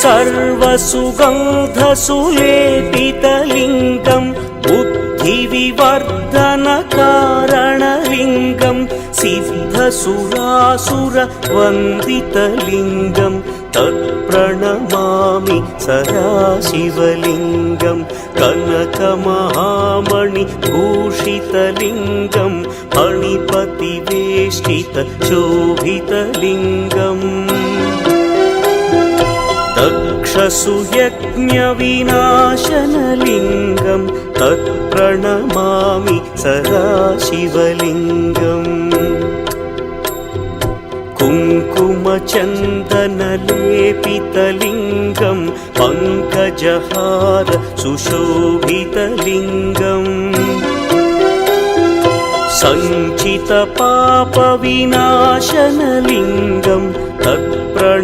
सर्वसुगन्धसुलेपितलिङ्गं बुद्धिविवर्धनकारणलिङ्गं सिद्धसुरासुरवन्दितलिङ्गं तत्प्रणमामि सदाशिवलिङ्गं कनकमहामणिभूषितलिङ्गं फणिपतिवेष्टितशोभितलिङ्गम् दक्षसुयज्ञविनाशनलिङ्गं तत्प्रणमामि सदाशिवलिङ्गम् कुङ्कुमचन्दनलेपितलिङ्गं पङ्कजहार सुशोभितलिङ्गम् सञ्चितपापविनाशनलिङ्गं तत्प्रणमामि